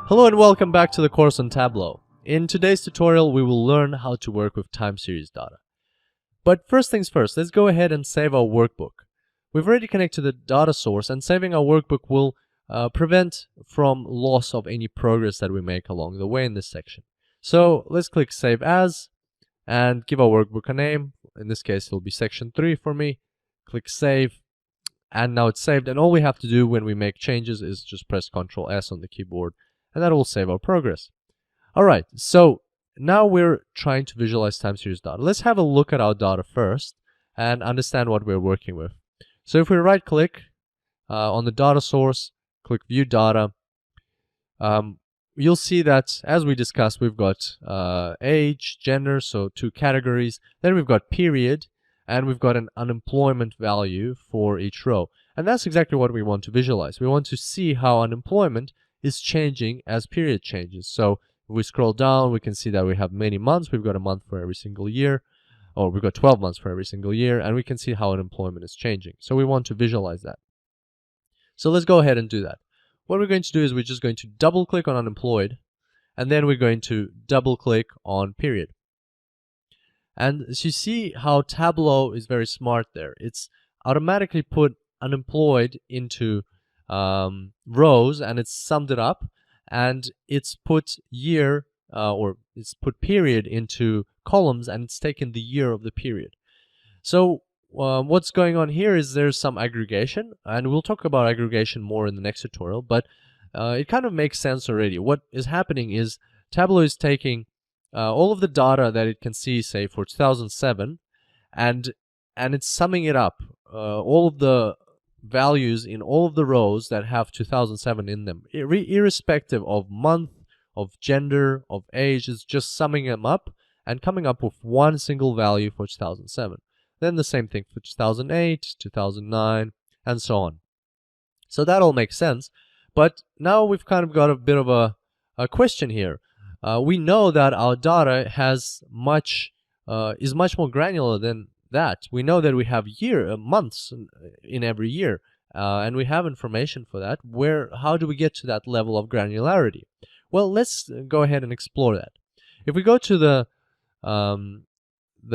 Hello and welcome back to the course on Tableau. In today's tutorial, we will learn how to work with time series data. But first things first, let's go ahead and save our workbook. We've already connected the data source, and saving our workbook will prevent from loss of any progress that we make along the way in this section. So let's click Save As and give our workbook a name. In this case, it'll be section 3 for me. Click Save, and now it's saved. And all we have to do when we make changes is just press Ctrl S on the keyboard, and that will save our progress. Alright, so now we're trying to visualize time series data. Let's have a look at our data first and understand what we're working with. So if we right click on the data source, click View Data, you'll see that as we discussed, we've got age, gender, so 2 categories. Then we've got period, and we've got an unemployment value for each row. And that's exactly what we want to visualize. We want to see how unemployment is changing as period changes. So if we scroll down, we can see that we have many months. We've got a month for every single year, or we've got 12 months for every single year, and we can see how unemployment is changing. So we want to visualize that. So let's go ahead and do that. What we're going to do is we're just going to double click on unemployed, and then we're going to double click on period. And as you see how Tableau is very smart there. It's automatically put unemployed into rows, and it's summed it up, and it's put year or it's put period into columns, and it's taken the year of the period. So what's going on here is there's some aggregation, and we'll talk about aggregation more in the next tutorial, but it kind of makes sense already. What is happening is Tableau is taking all of the data that it can see, say for 2007, and it's summing it up, all of the values in all of the rows that have 2007 in them, irrespective of month, of gender, of age. Is just summing them up and coming up with one single value for 2007. Then the same thing for 2008, 2009, and so on. So that all makes sense. But now we've kind of got a bit of a question here. We know that our data is much more granular than that. We know that we have months in every year, and we have information for that. How do we get to that level of granularity? Well, let's go ahead and explore that. If we go to the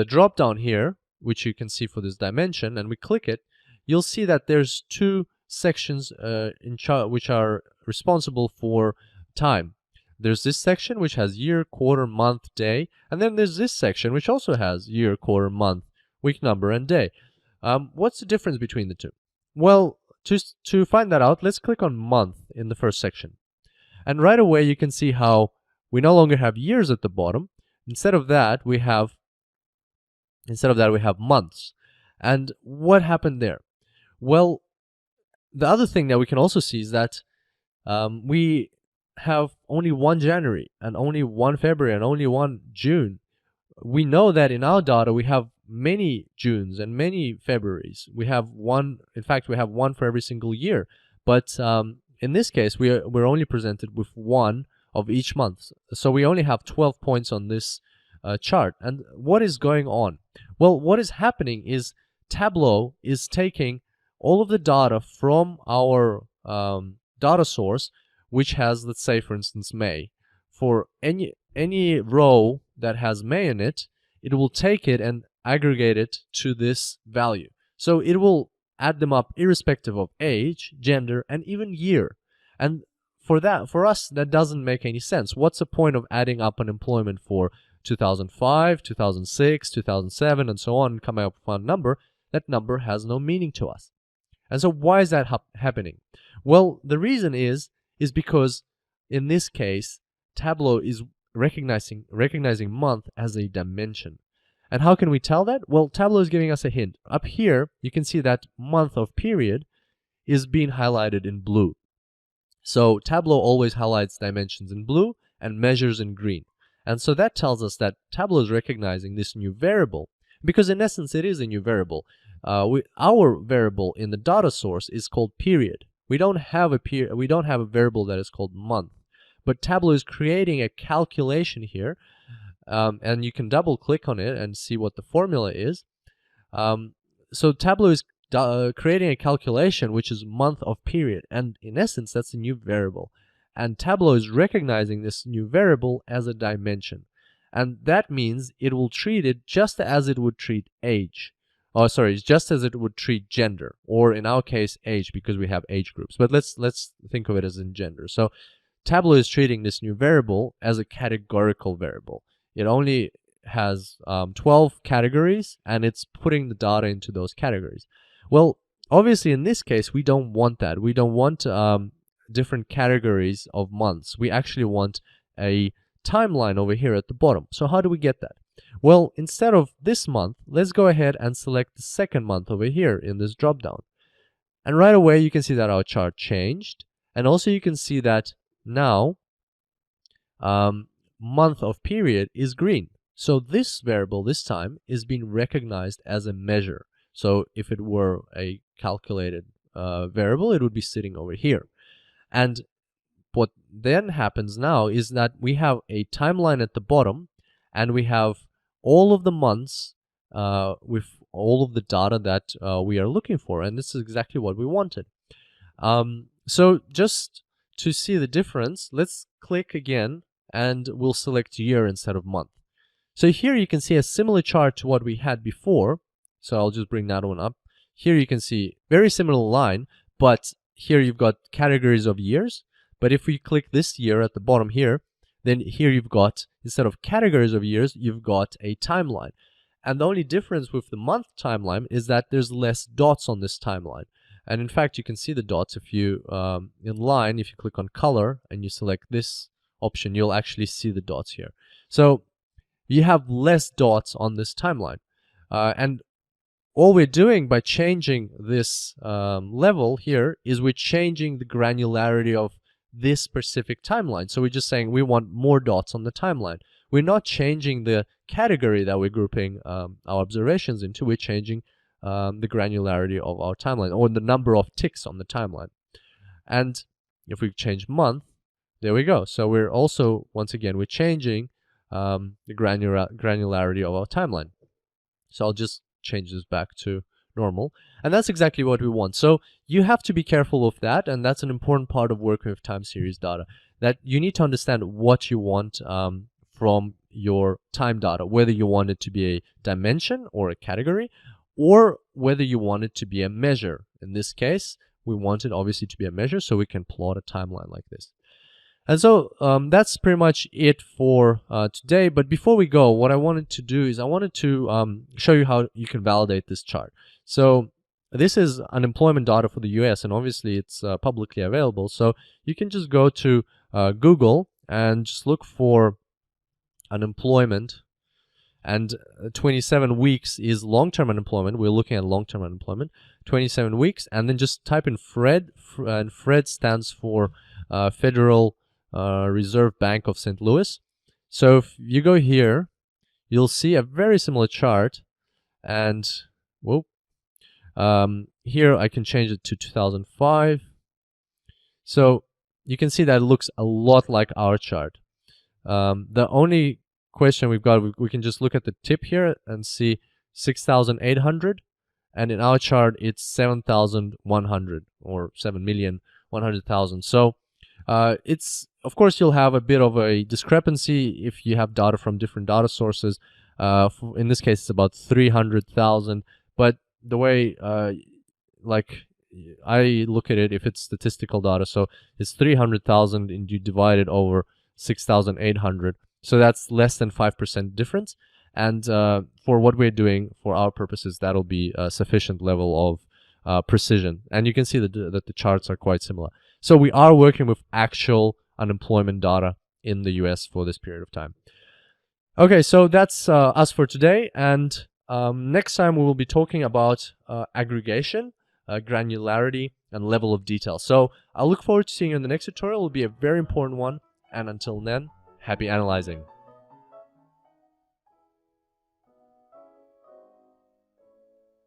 drop down here, which you can see for this dimension, and we click it, you'll see that there's 2 sections which are responsible for time. There's this section which has year, quarter, month, day, and then there's this section which also has year, quarter, month, week number, and day. What's the difference between the 2? Well, to find that out, let's click on month in the first section. And right away you can see how we no longer have years at the bottom. Instead of that we have months. And what happened there? Well, the other thing that we can also see is that we have only 1 January and only 1 February and only 1 June. We know that in our data we have many Junes and many Februaries. We have one, in fact we have one for every single year, but in this case we're only presented with 1 of each month. So we only have 12 points on this chart. And what is going on? Well, what is happening is Tableau is taking all of the data from our data source, which has, let's say for instance, May. For any row that has May in it, it will take it and aggregate it to this value. So it will add them up irrespective of age, gender, and even year. And for us, that doesn't make any sense. What's the point of adding up unemployment for 2005, 2006, 2007, and so on, and coming up with one number? That number has no meaning to us. And so why is that happening? Well, the reason is because in this case, Tableau is recognizing month as a dimension. And how can we tell that? Well, Tableau is giving us a hint. Up here, you can see that month of period is being highlighted in blue. So Tableau always highlights dimensions in blue and measures in green. And so that tells us that Tableau is recognizing this new variable, because in essence it is a new variable. Our variable in the data source is called period. We don't have a variable that is called month. But Tableau is creating a calculation here, and you can double click on it and see what the formula is. So Tableau is creating a calculation which is month of period, and in essence that's a new variable. And Tableau is recognizing this new variable as a dimension. And that means it will treat it just as it would treat age. Oh, sorry, just as it would treat gender, or in our case, age, because we have age groups. But let's think of it as in gender. So Tableau is treating this new variable as a categorical variable. It only has 12 categories, and it's putting the data into those categories. Well, obviously, in this case, we don't want that. We don't want different categories of months. We actually want a timeline over here at the bottom. So how do we get that? Well, instead of this month, let's go ahead and select the second month over here in this dropdown. And right away, you can see that our chart changed. And also you can see that now month of period is green. So this variable this time is being recognized as a measure. So if it were a calculated variable, it would be sitting over here. And what then happens now is that we have a timeline at the bottom, and we have all of the months with all of the data that we are looking for. And this is exactly what we wanted. So just to see the difference, let's click again, and we'll select year instead of month. So here you can see a similar chart to what we had before. So I'll just bring that one up. Here you can see very similar line, but here you've got categories of years. But if we click this year at the bottom here, then here you've got, instead of categories of years, you've got a timeline. And the only difference with the month timeline is that there's less dots on this timeline. And in fact, you can see the dots if you, in line, if you click on color and you select this option, you'll actually see the dots here. So you have less dots on this timeline. And all we're doing by changing this level here is we're changing the granularity of this specific timeline. So we're just saying we want more dots on the timeline. We're not changing the category that we're grouping our observations into. We're changing the granularity of our timeline, or the number of ticks on the timeline. And if we change month, there we go. So we're also, once again, we're changing the granularity of our timeline. So I'll just change this back to normal. And that's exactly what we want. So you have to be careful of that, and that's an important part of working with time series data, that you need to understand what you want from your time data, whether you want it to be a dimension or a category, or whether you want it to be a measure. In this case, we want it obviously to be a measure, so we can plot a timeline like this. And so that's pretty much it for today. But before we go, what I wanted to do is I wanted to show you how you can validate this chart. So this is unemployment data for the US, and obviously it's publicly available. So you can just go to Google and just look for unemployment. And 27 weeks is long-term unemployment. We're looking at long-term unemployment. 27 weeks, and then just type in FRED, and FRED stands for Federal Reserve Bank of St. Louis. So if you go here, you'll see a very similar chart, and whoop, here I can change it to 2005. So you can see that it looks a lot like our chart. The only question we've got, we can just look at the tip here and see 6,800, and in our chart it's 7,100, or 7,100,000. So it's, of course, you'll have a bit of a discrepancy if you have data from different data sources. In this case, it's about 300,000. But the way, like I look at it, if it's statistical data, so it's 300,000 and you divide it over 6,800. So that's less than 5% difference. And for what we're doing, for our purposes, that'll be a sufficient level of precision. And you can see that the charts are quite similar. So we are working with actual unemployment data in the US for this period of time. Okay, so that's us for today. And next time we will be talking about aggregation, granularity, and level of detail. So I look forward to seeing you in the next tutorial. It will be a very important one. And until then, happy analyzing.